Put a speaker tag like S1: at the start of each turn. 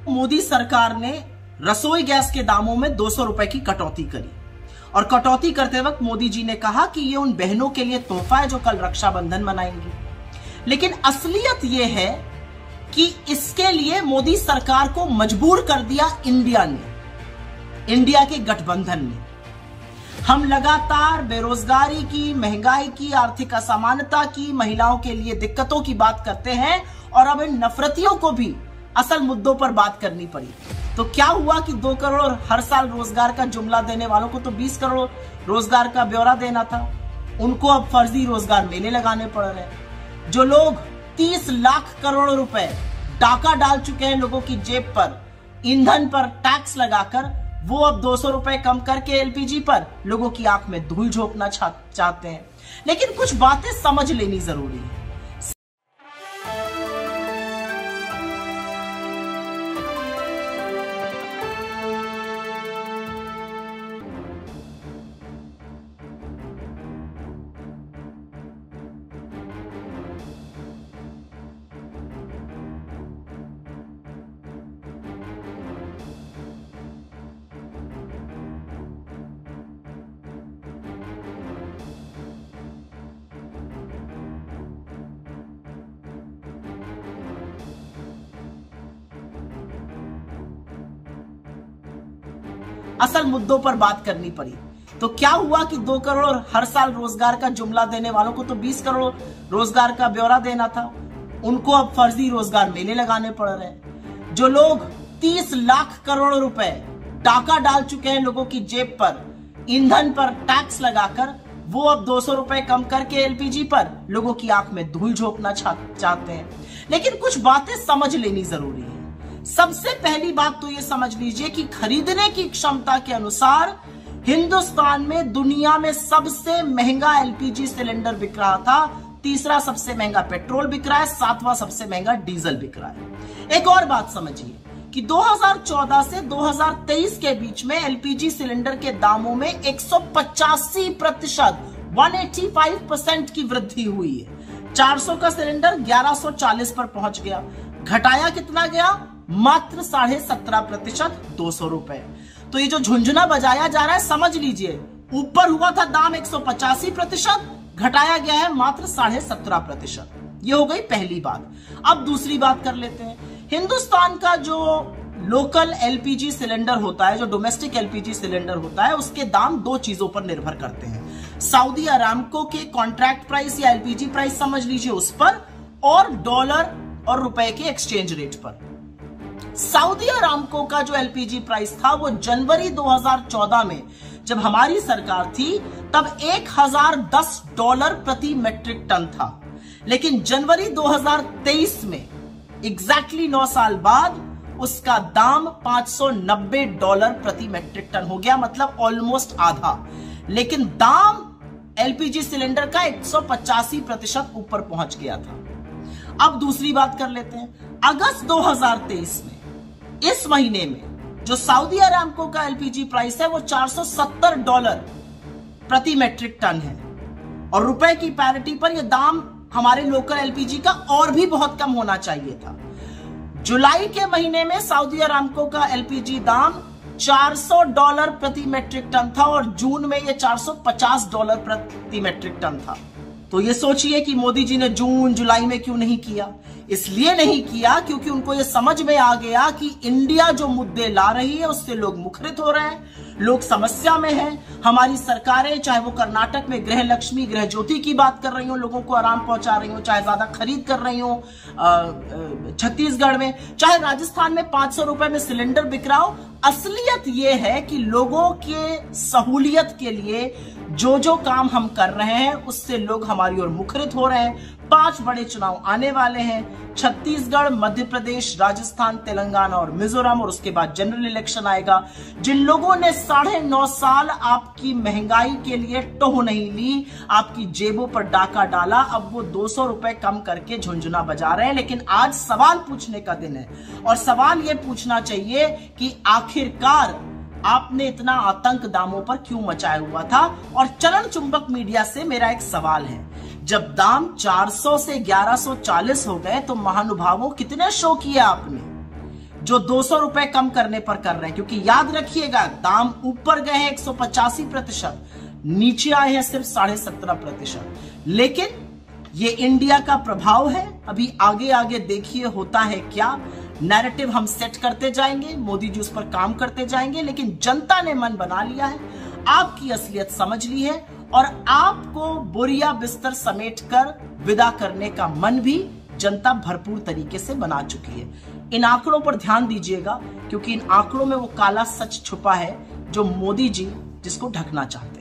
S1: मोदी सरकार ने रसोई गैस के दामों में 200 रुपए की कटौती करी और कटौती करते वक्त मोदी जी ने कहा कि ये उन बहनों के लिए तोहफा है जो कल रक्षाबंधन मनाएंगी। लेकिन असलियत ये है कि इसके लिए मोदी सरकार को मजबूर कर दिया इंडिया के गठबंधन ने। हम लगातार बेरोजगारी की, महंगाई की, आर्थिक असमानता की, महिलाओं के लिए दिक्कतों की बात करते हैं और अब इन नफरतियों को भी असल मुद्दों पर बात करनी पड़ी। तो क्या हुआ कि 2 करोड़ हर साल रोजगार का जुमला देने वालों को तो 20 करोड़ रोजगार का ब्यौरा देना था, उनको अब फर्जी रोजगार मेले लगाने पड़ रहे हैं। जो लोग 30 लाख करोड़ रुपए डाका डाल चुके हैं लोगों की जेब पर, ईंधन पर टैक्स लगाकर, वो अब 200 रुपए कम करके एलपीजी पर लोगों की आंख में धूल झोंकना चाहते हैं। लेकिन कुछ बातें समझ लेनी जरूरी है। असल मुद्दों पर बात करनी पड़ी। तो क्या हुआ कि 2 करोड़ हर साल रोजगार का जुमला देने वालों को तो 20 करोड़ रोजगार का ब्यौरा देना था, उनको अब फर्जी रोजगार मेले लगाने पड़ रहे हैं। जो लोग 30 लाख करोड़ रुपए डाका डाल चुके हैं लोगों की जेब पर, ईंधन पर टैक्स लगाकर, वो अब 200 रुपए कम करके एलपीजी पर लोगों की आंख में धूल झोंकना चाहते हैं। लेकिन कुछ बातें समझ लेनी जरूरी है। सबसे पहली बात तो ये समझ लीजिए कि खरीदने की क्षमता के अनुसार हिंदुस्तान में दुनिया में सबसे महंगा एलपीजी सिलेंडर बिक रहा था, तीसरा सबसे महंगा पेट्रोल बिक रहा है, 7वां सबसे महंगा डीजल बिक रहा है। एक और बात समझिए कि 2014 से 2023 के बीच में एलपीजी सिलेंडर के दामों में 185% 185% की वृद्धि हुई है। 400 का सिलेंडर 1140 पर पहुंच गया। घटाया कितना गया? मात्र 17.5%, 200 रुपए। तो ये जो झुंझुना बजाया जा रहा है, समझ लीजिए, ऊपर हुआ था दाम 185%, घटाया गया है मात्र 17.5%। ये हो गई पहली बात। अब दूसरी बात कर लेते हैं। हिंदुस्तान का जो लोकल एलपीजी सिलेंडर होता है, जो डोमेस्टिक एलपीजी सिलेंडर होता है, उसके दाम 2 चीजों पर निर्भर करते हैं। सऊदी अरामको के कॉन्ट्रैक्ट प्राइस या एलपीजी प्राइस समझ लीजिए उस पर, और डॉलर और रुपए के एक्सचेंज रेट पर। सऊदी अरामको का जो एलपीजी प्राइस था वो जनवरी 2014 में जब हमारी सरकार थी तब $1010 प्रति मेट्रिक टन था। लेकिन जनवरी 2023 में एग्जैक्टली 9 साल बाद उसका दाम $590 प्रति मेट्रिक टन हो गया, मतलब ऑलमोस्ट आधा। लेकिन दाम एलपीजी सिलेंडर का 185% ऊपर पहुंच गया था। अब दूसरी बात कर लेते हैं। अगस्त 2023 में, इस महीने में, जो सऊदी अरामको का एलपीजी प्राइस है वो $470 प्रति मेट्रिक टन है, और रुपए की पैरिटी पर यह दाम हमारे लोकल एलपीजी का और भी बहुत कम होना चाहिए था। जुलाई के महीने में सऊदी अरामको का एलपीजी दाम $400 प्रति मेट्रिक टन था और जून में यह $450 प्रति मेट्रिक टन था। तो ये सोचिए कि मोदी जी ने जून जुलाई में क्यों नहीं किया। इसलिए नहीं किया क्योंकि उनको ये समझ में आ गया कि इंडिया जो मुद्दे ला रही है उससे लोग मुखरित हो रहे हैं, लोग समस्या में हैं। हमारी सरकारें, चाहे वो कर्नाटक में गृह लक्ष्मी, गृह ज्योति की बात कर रही हो, लोगों को आराम पहुंचा रही हो, चाहे ज्यादा खरीद कर रही हो छत्तीसगढ़ में, चाहे राजस्थान में 500 रुपए में सिलेंडर बिक रहा हो, असलियत ये है कि लोगों के सहूलियत के लिए जो जो काम हम कर रहे हैं उससे लोग हमारी ओर मुखरित हो रहे हैं। 5 बड़े चुनाव आने वाले हैं, छत्तीसगढ़, मध्य प्रदेश, राजस्थान, तेलंगाना और मिजोरम, और उसके बाद जनरल इलेक्शन आएगा। जिन लोगों ने 9.5 साल आपकी महंगाई के लिए टोह नहीं ली, आपकी जेबों पर डाका डाला, अब वो 200 रुपए कम करके झुंझुना बजा रहे हैं। लेकिन आज सवाल पूछने का दिन है, और सवाल ये पूछना चाहिए कि आखिरकार आपने इतना आतंक दामों पर क्यों मचाया हुआ था। और चरण चुंबक मीडिया से मेरा एक सवाल है, जब दाम 400 से 1140 हो गए तो महानुभावों कितने शो किए आपने? जो 200 रुपए कम करने पर कर रहे हैं, क्योंकि याद रखिएगा दाम ऊपर गए हैं 185%, नीचे आए हैं सिर्फ 17.5%। लेकिन ये इंडिया का प्रभाव है। अभी आगे आगे देखिए होता है क्या। नैरेटिव हम सेट करते जाएंगे, मोदी जी उस पर काम करते जाएंगे, लेकिन जनता ने मन बना लिया है, आपकी असलियत समझ ली है और आपको बोरिया बिस्तर समेटकर विदा करने का मन भी जनता भरपूर तरीके से बना चुकी है। इन आंकड़ों पर ध्यान दीजिएगा, क्योंकि इन आंकड़ों में वो काला सच छुपा है जो मोदी जी जिसको ढकना चाहते हैं।